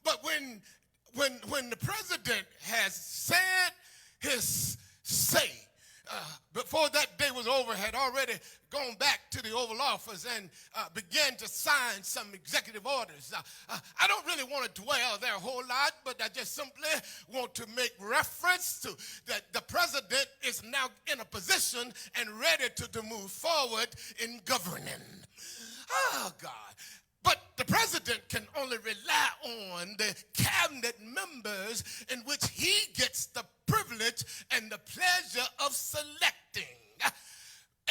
But when the president has said his say, before that day was over, had already gone back to the Oval Office and began to sign some executive orders. I don't really want to dwell there a whole lot, but I just simply want to make reference to that the president is now in a position and ready to move forward in governing. Oh, God. But the president can only rely on the cabinet members in which he gets the privilege and the pleasure of selecting.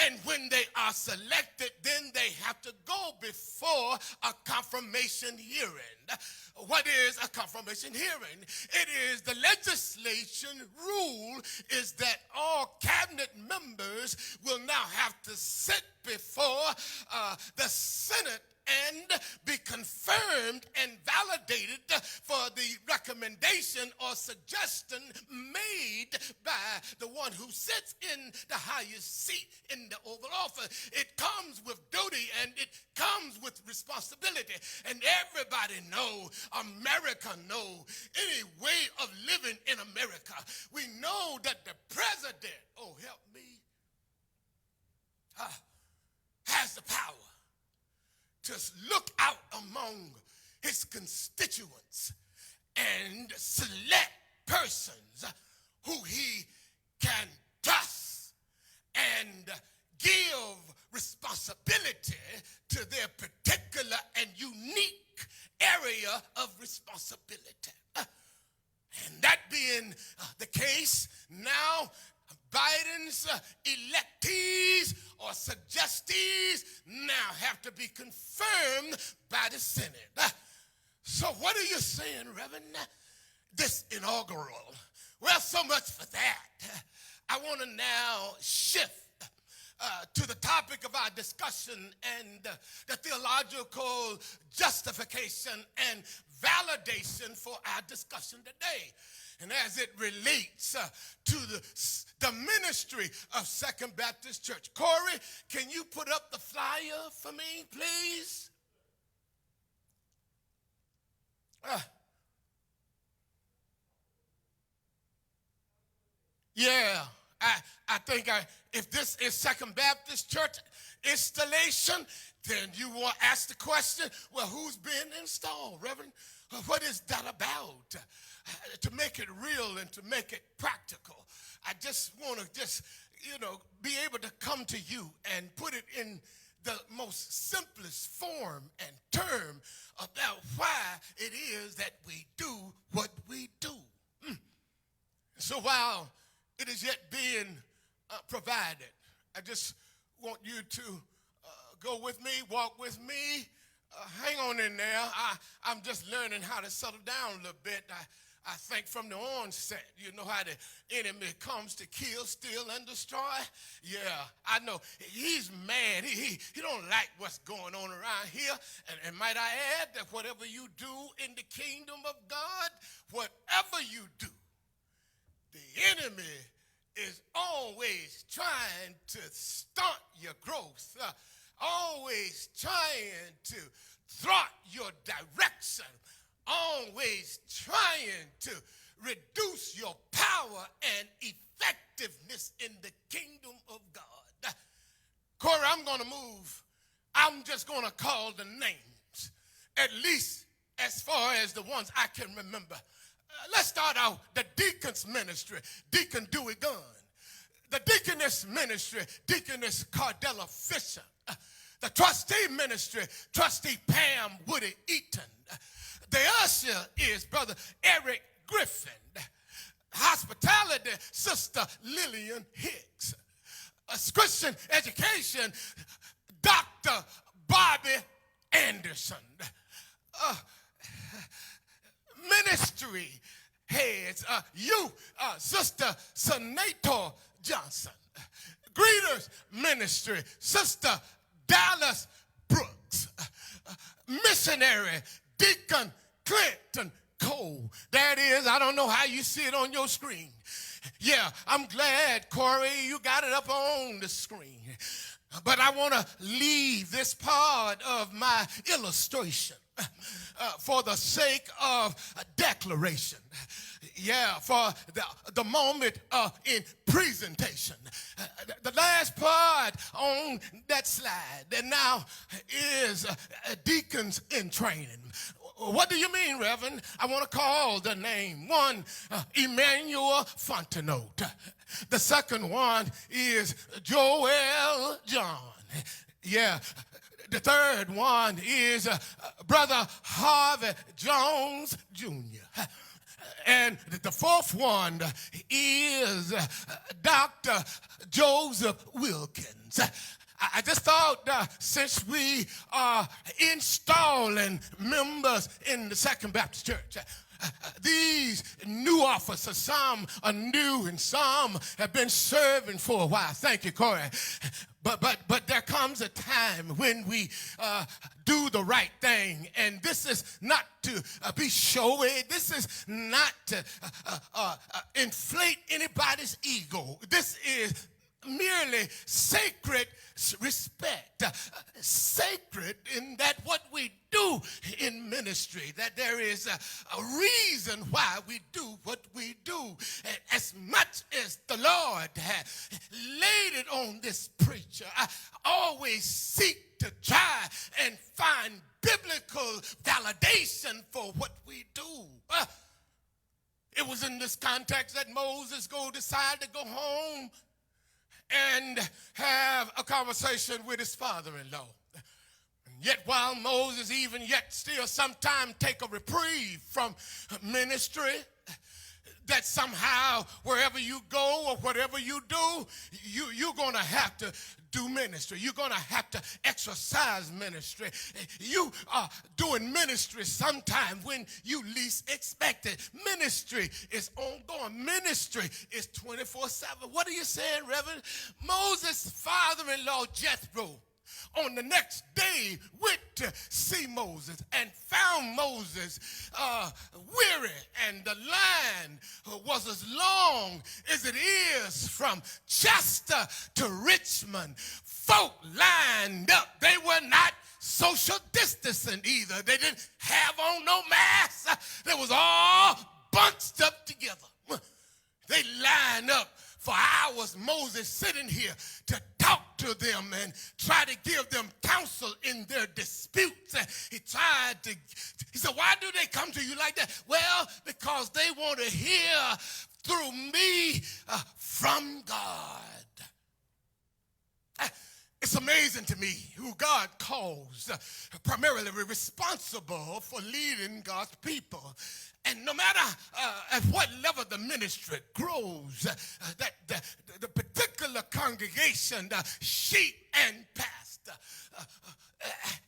And when they are selected, then they have to go before a confirmation hearing. What is a confirmation hearing? It is the legislation rule is that all cabinet members will now have to sit before the Senate and be confirmed and validated for the recommendation or suggestion made by the one who sits in the highest seat in the Oval Office. It comes with duty and it comes with responsibility. And everybody knows, America knows, any way of living in America, we know that the president, oh help me, has the power to look out among his constituents and select persons who he can trust and give responsibility to their particular and unique area of responsibility. And that being the case, now Biden's electees or suggestees now have to be confirmed by the Senate. So what are you saying, Reverend? This inaugural. Well, so much for that. I want to now shift to the topic of our discussion and the theological justification and validation for our discussion today. And as it relates to the ministry of Second Baptist Church. Corey, can you put up the flyer for me, please? Yeah, I think if this is Second Baptist Church installation, then you want to ask the question, well, who's being installed, Reverend? What is that about? To make it real and to make it practical, I just want to be able to come to you and put it in the most simplest form and term about why it is that we do what we do. So while it is yet being provided, I just want you to go with me, walk with me, hang on in there. I'm just learning how to settle down a little bit. I think from the onset, you know how the enemy comes to kill, steal, and destroy. Yeah, I know. He's mad. He don't like what's going on around here. And might I add that whatever you do in the kingdom of God, whatever you do, the enemy is always trying to stunt your growth, always trying to thwart your direction, always trying to reduce your power and effectiveness in the kingdom of God. Corey, I'm going to move. I'm just going to call the names, at least as far as the ones I can remember. Let's start out the deacon's ministry, Deacon Dewey Gunn. The deaconess ministry, Deaconess Cardella Fisher. The trustee ministry, Trustee Pam Woody Eaton. The usher is Brother Eric Griffin. Hospitality, Sister Lillian Hicks. Christian education, Dr. Bobby Anderson. Ministry heads, Sister Senator Johnson. Greeters ministry, Sister Dallas Brooks. Missionary, Deacon Clinton Cole. There it is. I don't know how you see it on your screen. Yeah, I'm glad, Corey, you got it up on the screen. But I want to leave this part of my illustration for the sake of declaration. Yeah, for the moment in presentation. The last part on that slide that now is deacons in training. What do you mean, Reverend? I want to call the name. One, Emmanuel Fontenot. The second one is Joel John. Yeah. The third one is Brother Harvey Jones Jr. And the fourth one is Dr. Joseph Wilkins. I just thought since we are installing members in the Second Baptist Church, these new officers, some are new and some have been serving for a while. Thank you, Corey. But there comes a time when we do the right thing, and this is not to be showy. This is not to inflate anybody's ego. This is merely sacred respect, sacred in that what we do in ministry, that there is a reason why we do what we do. And as much as the Lord has laid it on this preacher, I always seek to try and find biblical validation for what we do. It was in this context that Moses decided to go home and have a conversation with his father-in-law. And yet while Moses even yet still sometimes take a reprieve from ministry, that somehow wherever you go or whatever you do, you're going to have to do ministry. You're going to have to exercise ministry. You are doing ministry sometime when you least expect it. Ministry is ongoing. Ministry is 24/7. What are you saying, Reverend? Moses' father-in-law, Jethro, on the next day went to see Moses and found Moses weary, and the line was as long as it is from Chester to Richmond. Folk lined up. They were not social distancing either. They didn't have on no masks. They was all bunched up together. They lined up for hours, Moses sitting here to talk to them and try to give them counsel in their disputes. He said, why do they come to you like that? Well, because they want to hear through me from God. It's amazing to me who God calls primarily responsible for leading God's people. And no matter at what level the ministry grows, that the particular congregation, the sheep and pastor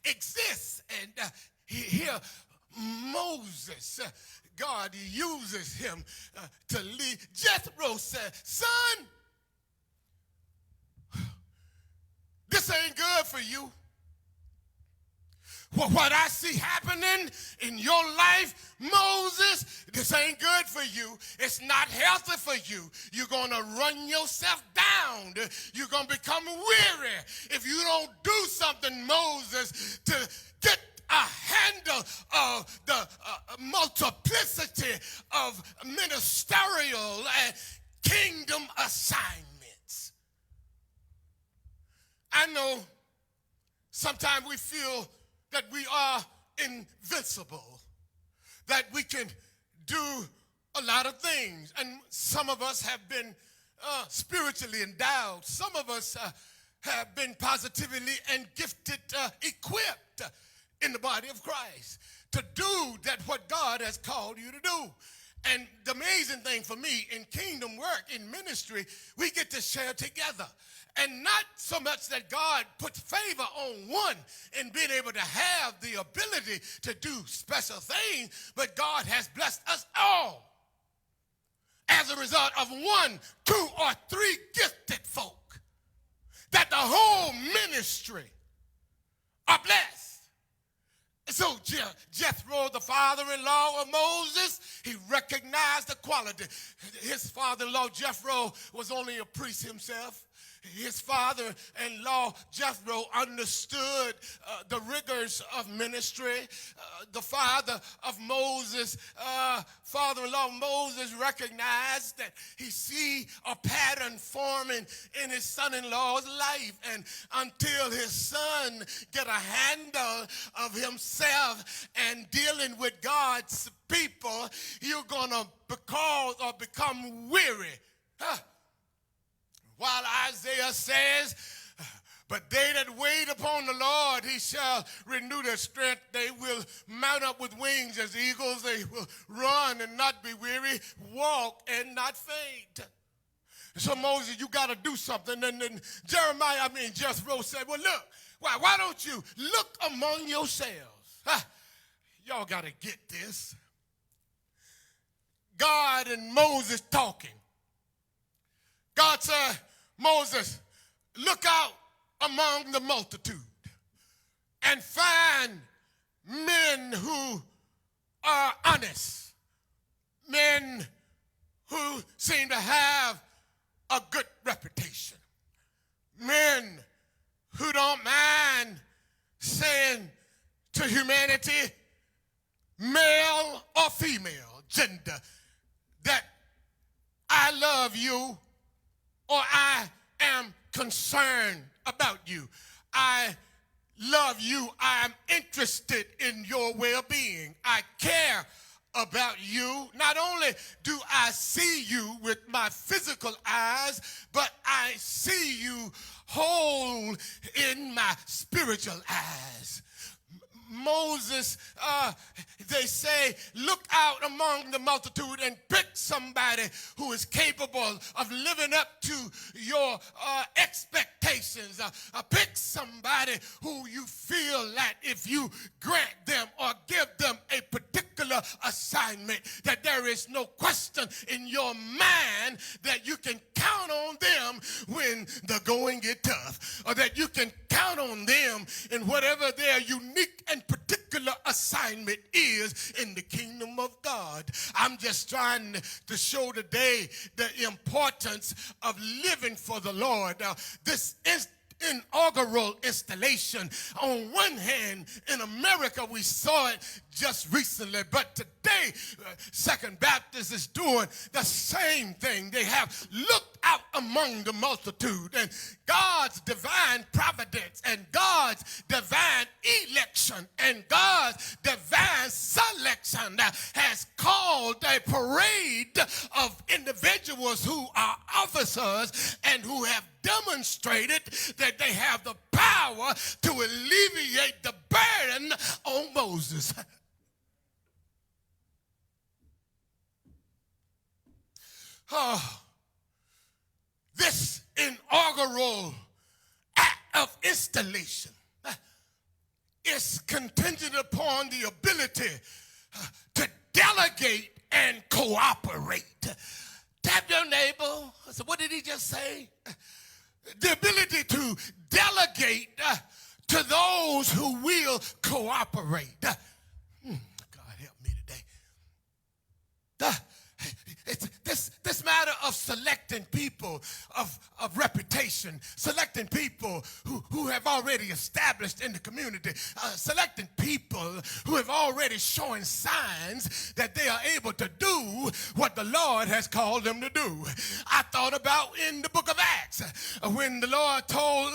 exists. And here Moses, God uses him to lead. Jethro said, son, this ain't good for you. What I see happening in your life, Moses, this ain't good for you. It's not healthy for you. You're going to run yourself down. You're going to become weary if you don't do something, Moses, to get a handle of the multiplicity of ministerial and kingdom assignments. I know sometimes we feel that we are invincible, that we can do a lot of things. And some of us have been spiritually endowed. Some of us have been positively and gifted, equipped in the body of Christ to do that what God has called you to do. And the amazing thing for me in kingdom work, in ministry, we get to share together. And not so much that God puts favor on one in being able to have the ability to do special things, but God has blessed us all as a result of 1, 2, or 3 gifted folk, that the whole ministry are blessed. So Jethro, the father-in-law of Moses, he recognized the quality. His father-in-law, Jethro, was only a priest himself. His father-in-law, Jethro, understood the rigors of ministry. The father of Moses, father-in-law Moses, recognized that he see a pattern forming in his son-in-law's life. And until his son get a handle of himself and dealing with God's people, you're going to become weary. While Isaiah says, but they that wait upon the Lord, he shall renew their strength. They will mount up with wings as eagles. They will run and not be weary, walk and not faint. So Moses, you got to do something. And then Jethro said, well, look, why don't you look among yourselves? Y'all got to get this. God and Moses talking. God said, Moses, look out among the multitude and find men who are honest, men who seem to have a good reputation, men who don't mind saying to humanity, male or female, gender, that I love you, or I am concerned about you. I love you. I'm interested in your well-being. I care about you. Not only do I see you with my physical eyes, but I see you whole in my spiritual eyes. Moses, they say, look out among the multitude and pick somebody who is capable of living up to your expectations. Pick somebody who you feel that if you grant them or give them a particular assignment, that there is no question in your mind that you can count on them when the going gets tough, or that you can count on them in whatever their unique and particular assignment is in the kingdom of God. I'm just trying to show today the importance of living for the Lord. Now, this is inaugural installation. On one hand, in America, we saw it just recently, but today, Second Baptist is doing the same thing. They have looked out among the multitude, and God's divine providence and God's divine election and God's divine selection has called a parade of individuals who are officers and who have demonstrated that they have the power to alleviate the burden on Moses. This inaugural act of installation is contingent upon the ability to delegate and cooperate. Tap your neighbor. So what did he just say? The ability to delegate to those who will cooperate. God help me today. This matter of selecting people of reputation, selecting people who have already established in the community, selecting people who have already shown signs that they are able to do what the Lord has called them to do. I thought about in the book of Acts when the Lord told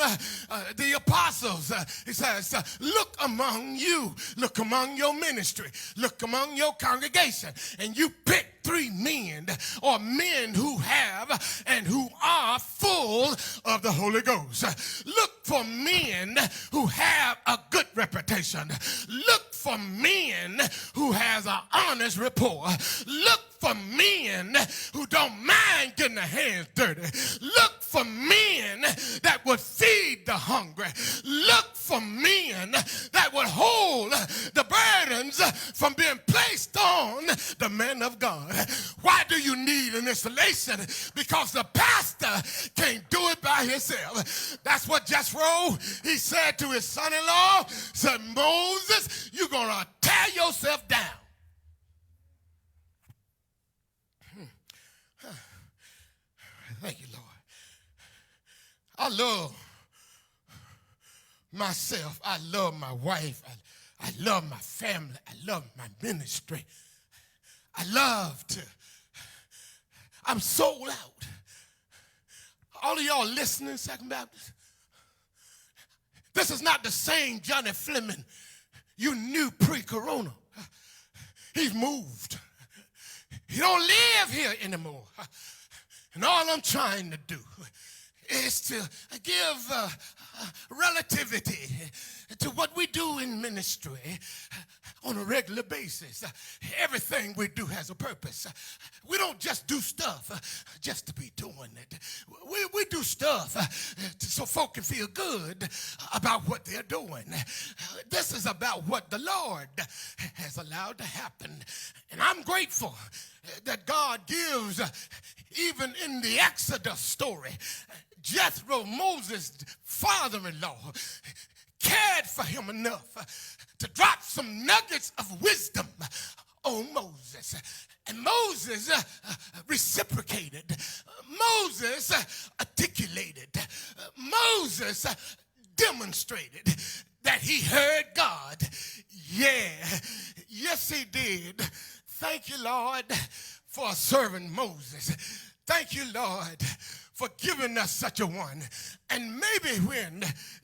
the apostles, he says, look among you, look among your ministry, look among your congregation, and you pick 3 men or men who have and who are full of the Holy Ghost. Look for men who have a good reputation. Look for men who has an honest rapport. Look for men who don't mind getting their hands dirty. Look for men that would feed the hungry. Look for men that would hold the burdens from being placed on the man of God. Why do you need an installation? Because the pastor can't do it by himself. That's what Jethro, he said to his son-in-law, said, Moses, you're going to tear yourself down. Thank you, Lord. I love myself. I love my wife. I love my family. I love my ministry. I'm sold out. All of y'all listening, Second Baptist, this is not the same Johnnie Fleming you knew pre-corona. He's moved. He don't live here anymore. And all I'm trying to do is to give relativity to what we do in ministry on a regular basis. Everything we do has a purpose. We don't just do stuff just to be doing it. We do stuff so folk can feel good about what they're doing. This is about what the Lord has allowed to happen. And I'm grateful that God gives, even in the Exodus story, Jethro, Moses' father-in-law, cared for him enough to drop some nuggets of wisdom on Moses. And Moses reciprocated. Moses articulated. Moses demonstrated that he heard God. Yeah, yes he did. Thank you, Lord, for serving Moses. Thank you, Lord, for giving us such a one. And maybe when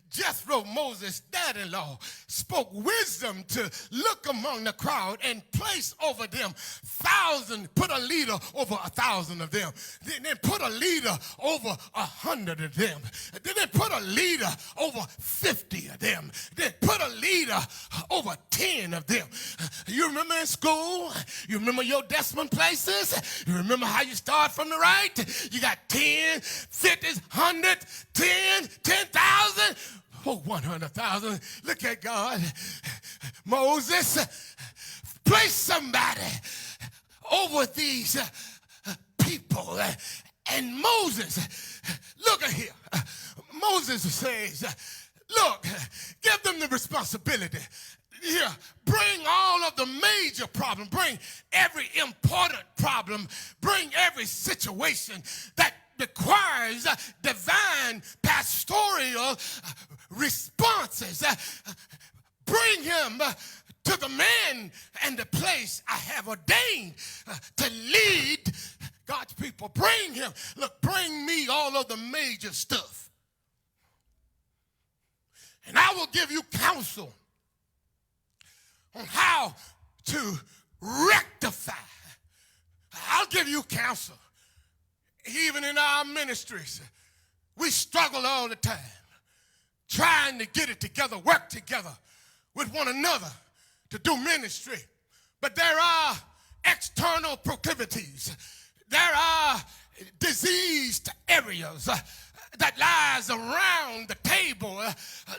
Jethro, Moses' dad-in-law, spoke wisdom to look among the crowd and place over them put a leader over 1,000 of them. Then put a leader over 100 of them. Then put a leader over 50 of them. Then put a leader over 10 of them. You remember in school? You remember your decimal places? You remember how you start from the right? You got 10, 50, 100, 10, 10,000. Oh, 100,000. Look at God. Moses, place somebody over these people. And Moses, look at here. Moses says, look, give them the responsibility. Here, bring all of the major problems. Bring every important problem. Bring every situation that requires divine pastoral responses. Bring him to the man and the place I have ordained to lead God's people. Bring him. Look, bring me all of the major stuff. And I will give you counsel on how to rectify. I'll give you counsel. Even in our ministries, we struggle all the time trying to get it together, work together with one another to do ministry. But there are external proclivities. There are diseased areas that lies around the table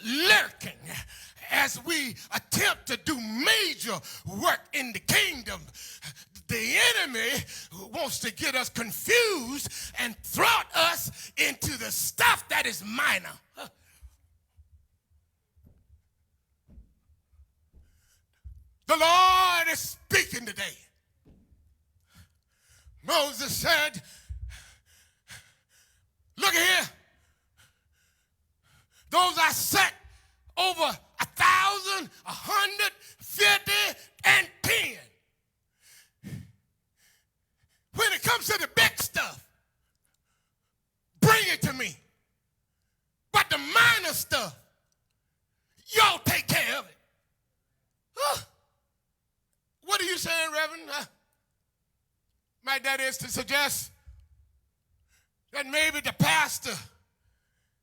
lurking as we attempt to do major work in the kingdom. The enemy wants to get us confused and thrust us into the stuff that is minor. The Lord is speaking today. Moses said, look here. Those I set over 1,000, 100, 50, and 10. When it comes to the big stuff, bring it to me. But the minor stuff, y'all take care of it. What are you saying, Reverend? My dad is to suggest that maybe the pastor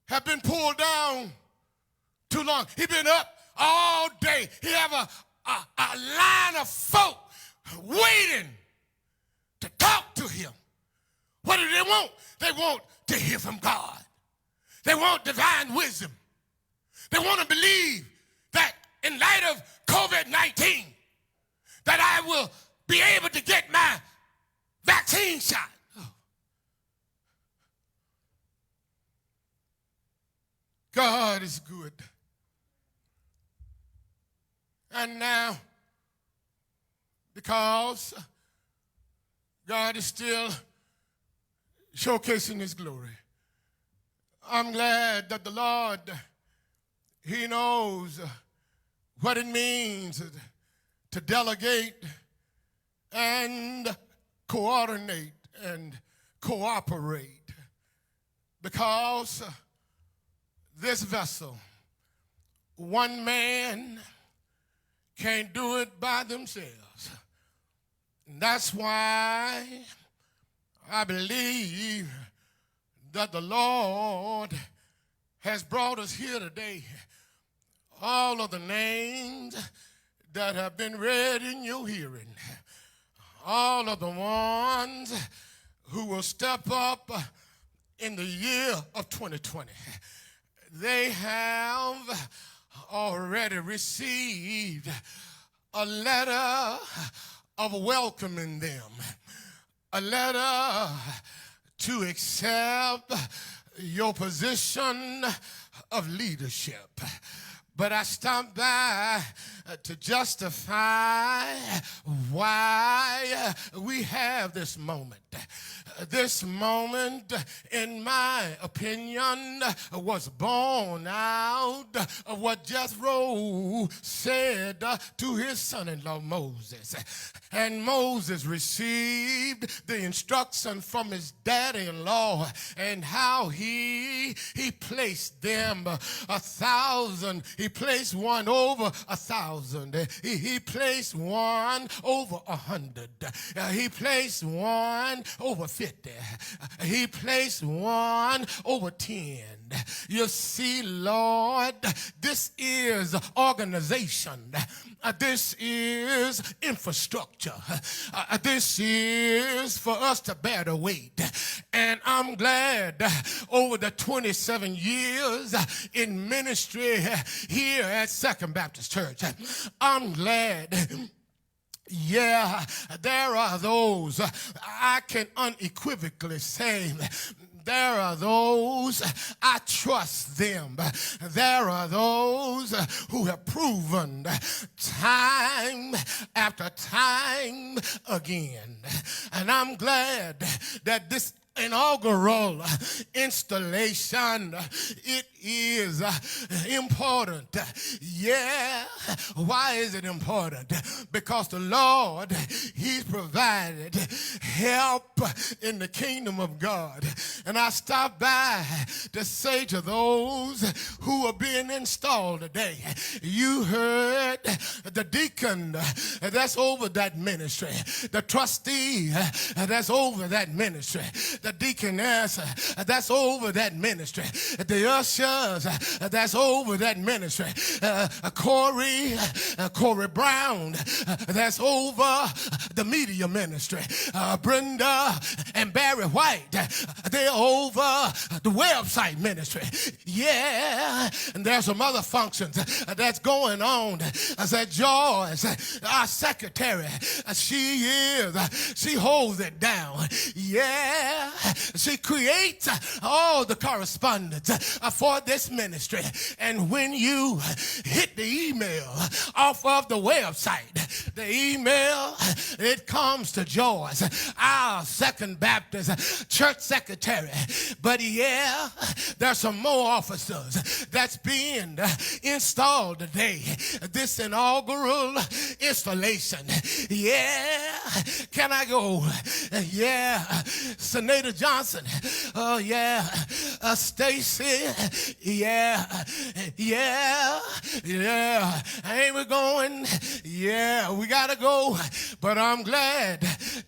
have been pulled down too long. He been up all day. He have a line of folk waiting to talk to him. What do they want? They want to hear from God. They want divine wisdom. They want to believe that in light of COVID-19, that I will be able to get my vaccine shot. God is good. And now, because God is still showcasing his glory, I'm glad that the Lord, he knows what it means to delegate and coordinate and cooperate, because this vessel, one man can't do it by themselves. And that's why I believe that the Lord has brought us here today. All of the names that have been read in your hearing, all of the ones who will step up in the year of 2020, they have already received a letter of welcoming them, a letter to accept your position of leadership. But I stopped by to justify why we have this moment. This moment, in my opinion, was born out of what Jethro said to his son-in-law Moses. And Moses received the instruction from his daddy-in-law, and how he placed them 1,000. He placed one over 1,000. He placed one over 100. He placed one over 50. He placed one over 10. You see, Lord, this is organization. This is infrastructure. This is for us to bear the weight. And I'm glad over the 27 years in ministry here at Second Baptist Church, I'm glad. Yeah, there are those, I can unequivocally say, there are those, I trust them. There are those who have proven time after time again. And I'm glad that this inaugural installation, it is important. Yeah. Why is it important? Because the Lord, he's provided help in the kingdom of God. And I stopped by to say to those who are being installed today, you heard the deacon that's over that ministry, the trustee that's over that ministry, the deaconess that's over that ministry, the ushers that's over that ministry, Corey Brown that's over the media ministry, Brenda and Barry White, they're over the website ministry. Yeah, and there's some other functions that's going on. I said, Joyce, our secretary, she holds it down. Yeah, she creates all the correspondence for this ministry. And when you hit the email off of the website, the email, it comes to Joyce, our Second Baptist church secretary. But yeah, there's some more officers that's being installed today. This inaugural installation. Yeah, can I go? Yeah, Senator Johnson. Oh yeah, Stacy. Yeah. Ain't we going? Yeah, we gotta go. But I'm glad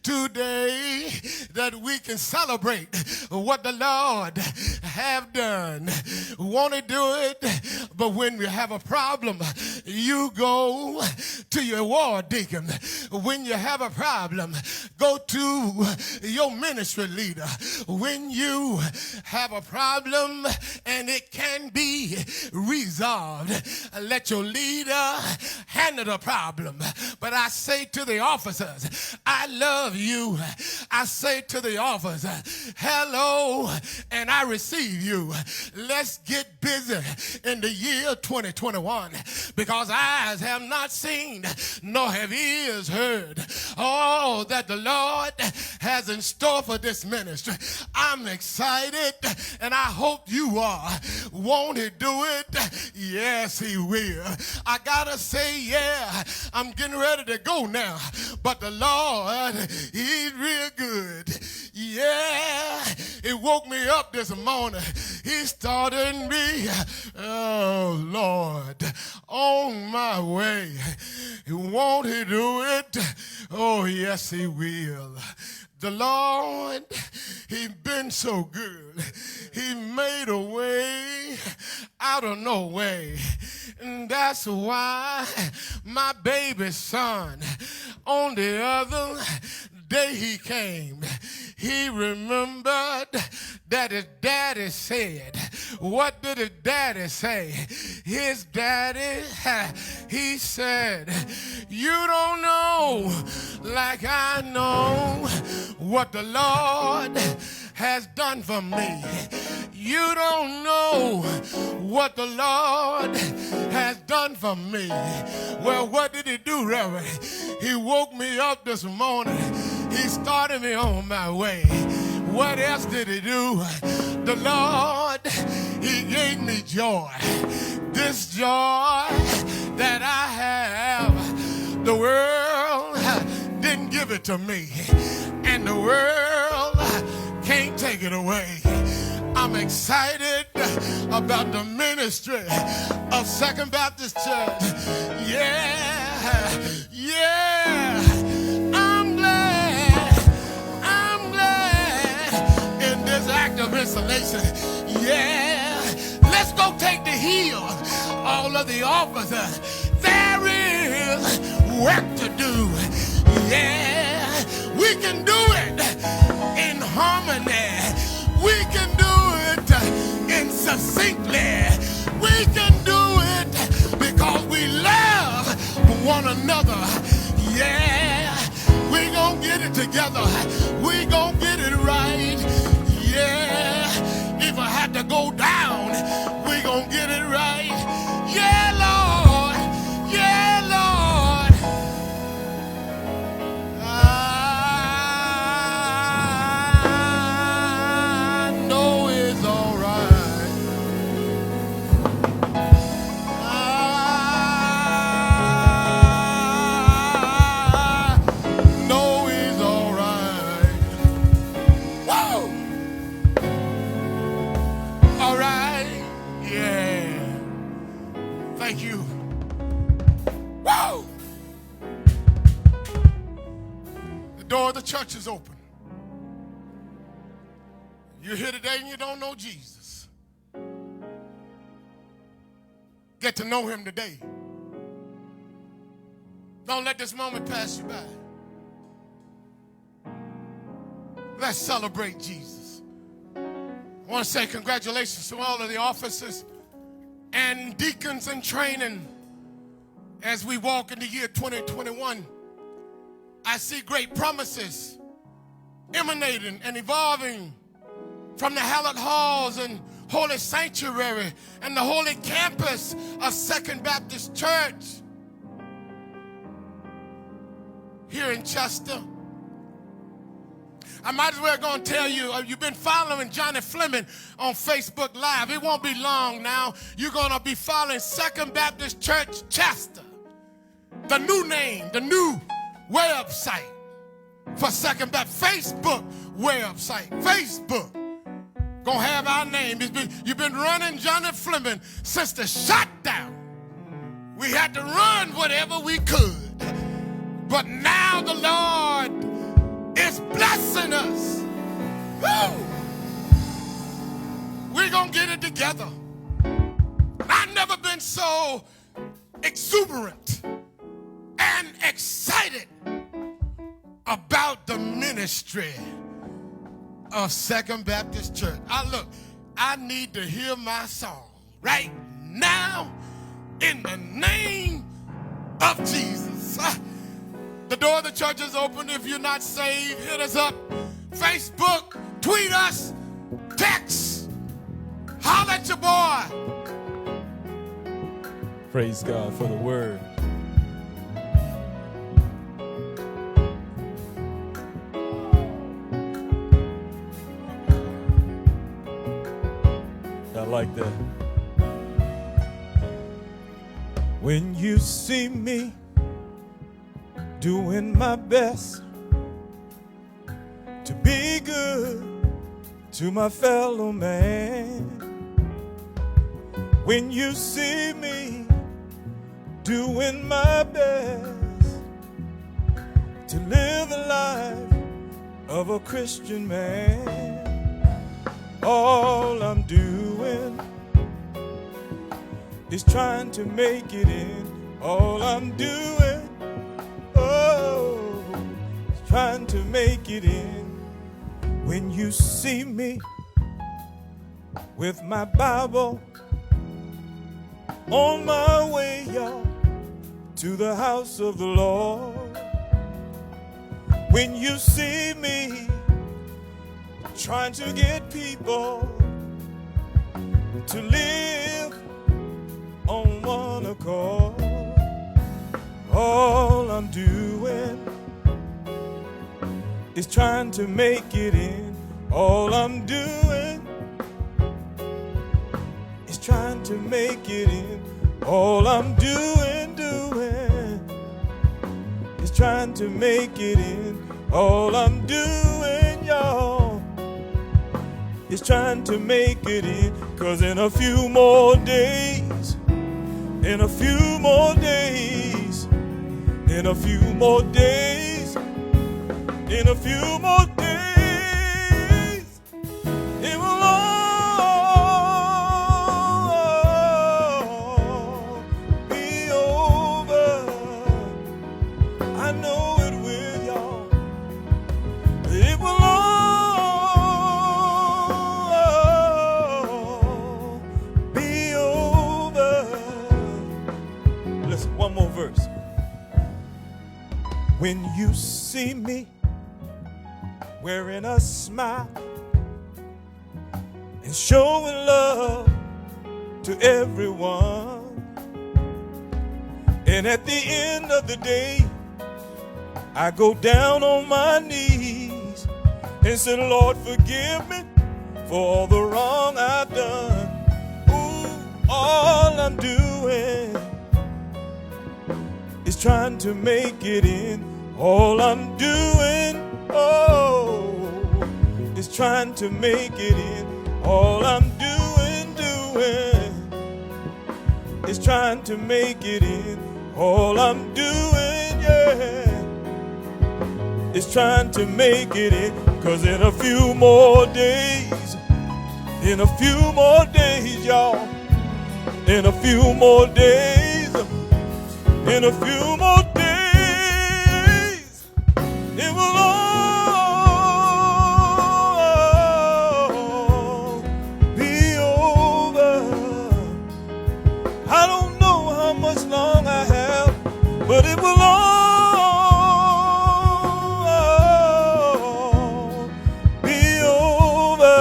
today that we can celebrate what the Lord have done. Want to do it, but when we have a problem, you go to your ward deacon. When you have a problem, go to your ministry leader. When you have a problem and it can be resolved, let your leader handle the problem. But I say to the officers, I love you. I say to the officers, hello, and I receive you. Let's get busy in the year 2021, because because eyes have not seen, nor have ears heard all that the Lord has in store for this ministry. I'm excited, and I hope you are. Won't he do it? Yes, he will. I gotta say, yeah, I'm getting ready to go now, but the Lord, he's real good. Yeah, he woke me up this morning. He started me, oh Lord, on my way. Won't he do it? Oh, yes, he will. The Lord, he's been so good. He made a way out of no way. And that's why my baby son, on the other day he came, he remembered that his daddy said. What did his daddy say? His daddy, he said, you don't know like I know what the Lord has done for me. You don't know what the Lord has done for me. Well, what did he do, Reverend? He woke me up this morning. He started me on my way. What else did he do? The Lord, he gave me joy. This joy that I have, the world didn't give it to me. And the world can't take it away. I'm excited about the ministry of Second Baptist Church. Yeah, yeah. I'm glad in this act of installation. Yeah, let's go take the hill. All of the officers, there is work to do. Yeah, we can do it in harmony. We can do it in succinctly. We can do it because we love one another. Yeah, we gonna get it together. We gonna get it right. Yeah, if I had to go down, we gonna get it right. Yeah, Lord. Yeah, Lord. I know it's all right. I know it's all right. Whoa! All right. Yeah. Thank you. Whoa! The door of the church is open. You're here today and you don't know Jesus. Get to know him today. Don't let this moment pass you by. Let's celebrate Jesus. I want to say congratulations to all of the officers and deacons in training as we walk in the year 2021. I see great promises emanating and evolving from the hallowed halls and holy sanctuary and the holy campus of Second Baptist Church here in Chester. I might as well go and tell you, you've been following Johnnie Fleming on Facebook Live. It won't be long now. You're going to be following Second Baptist Church Chester. The new name, the new website for Second Baptist. Facebook website. Facebook. Gonna have our name. You've been running Johnnie Fleming since the shutdown. We had to run whatever we could. But now the Lord is blessing us. Woo! We're gonna get it together. I've never been so exuberant and excited about the ministry of Second Baptist Church. I need to hear my song right now in the name of Jesus. The door of the church is open. If you're not saved, hit us up. Facebook, tweet us, text, holler at your boy. Praise God for the word. I like that. When you see me doing my best to be good to my fellow man, when you see me doing my best to live the life of a Christian man, all I'm doing is trying to make it in. All I'm doing, oh, is trying to make it in. When you see me with my Bible on my way, y'all, to the house of the Lord. When you see me trying to get people to live on one accord, all I'm doing is trying to make it in. All I'm doing is trying to make it in. All I'm doing is trying to make it in. All I'm doing, y'all, is trying to make it in. 'Cause in a few more days, in a few more days, in a few more days, in a few more days, it will all be over. I know it will, y'all. It will all be over. Listen, one more verse. When you see me wearing a smile and showing love to everyone, and at the end of the day, I go down on my knees and say, Lord, forgive me for all the wrong I've done. Ooh, all I'm doing is trying to make it in. All I'm doing, oh, is trying to make it in. All I'm doing is trying to make it in. All I'm doing, yeah, is trying to make it in. 'Cause in a few more days, in a few more days, y'all, in a few more days, in a few more days, it will all be over. I don't know how much long I have, but it will all be over.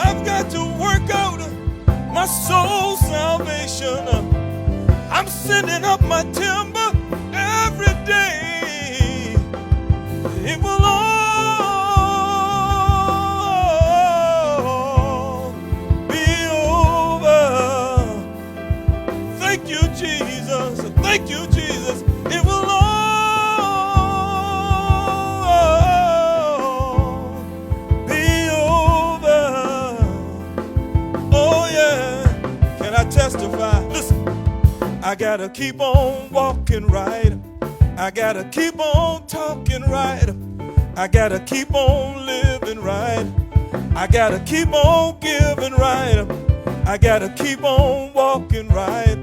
I've got to work out my soul salvation. I'm sending up my timber every day. It will all be over. Thank you, Jesus. Thank you, Jesus. It will all be over. Oh, yeah. Can I testify? Listen. I gotta keep on walking right. I gotta keep on talking right. I gotta keep on living right. I gotta keep on giving right. I gotta keep on walking right.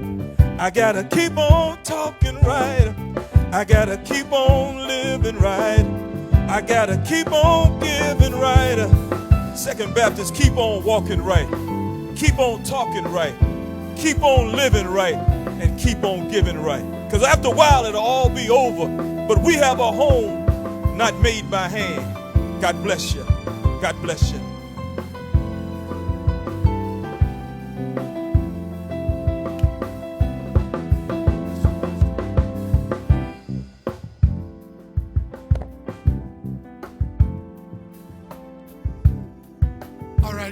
I gotta keep on talking right. I gotta keep on living right. I gotta keep on giving right. Second Baptist, keep on walking right. Keep on talking right. Keep on living right. And keep on giving right. Because after a while, it'll all be over. But we have a home not made by hand. God bless you. God bless you.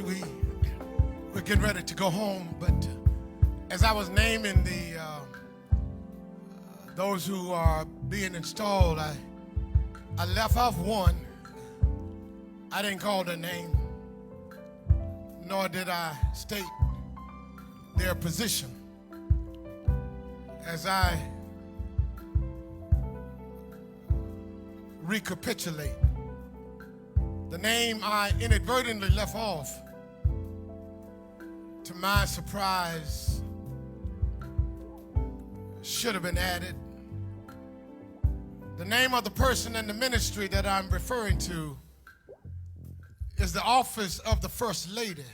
right, we're getting ready to go home, but as I was naming those who are being installed, I left off one. I didn't call their name, nor did I state their position. As I recapitulate, the name I inadvertently left off, to my surprise, should have been added. The name of the person in the ministry that I'm referring to is the office of the First Lady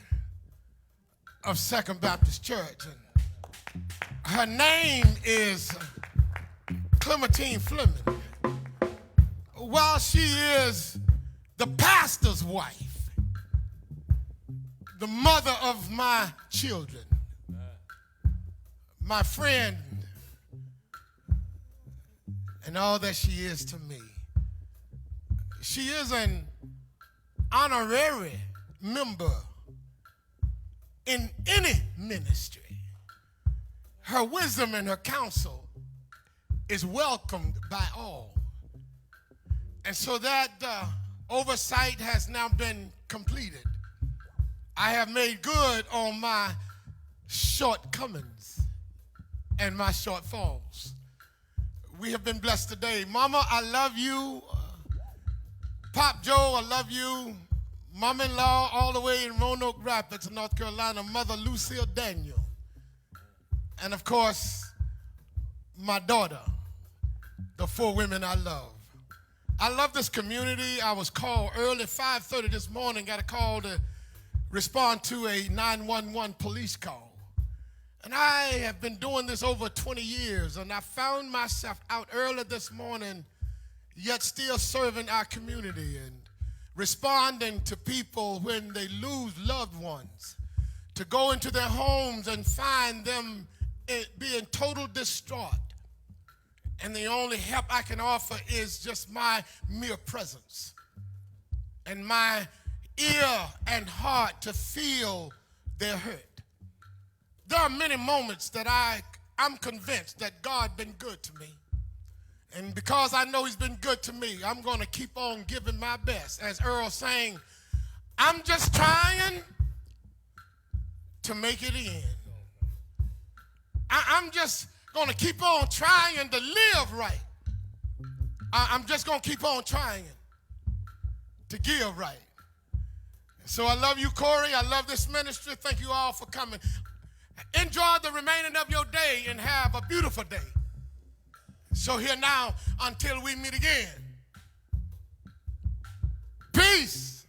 of Second Baptist Church. And her name is Clementine Fleming. While she is the pastor's wife, the mother of my children, my friend, and all that she is to me, she is an honorary member in any ministry. Her wisdom and her counsel is welcomed by all. And so that oversight has now been completed. I have made good on my shortcomings and my shortfalls. We have been blessed today. Mama, I love you. Pop Joe, I love you. Mom-in-law all the way in Roanoke Rapids, North Carolina, Mother Lucille Daniel. And of course, my daughter, the four women I love. I love this community. I was called early, 5:30 this morning, got a call to respond to a 911 police call. And I have been doing this over 20 years, and I found myself out early this morning, yet still serving our community and responding to people when they lose loved ones, to go into their homes and find them being total distraught. And the only help I can offer is just my mere presence and my ear and heart to feel their hurt. There are many moments that I'm convinced that God been good to me. And because I know he's been good to me, I'm going to keep on giving my best. As Earl sang, I'm just trying to make it in. I'm just going to keep on trying to live right. I'm just going to keep on trying to give right. So I love you, Corey. I love this ministry. Thank you all for coming. Enjoy the remaining of your day and have a beautiful day. So here now until we meet again. Peace.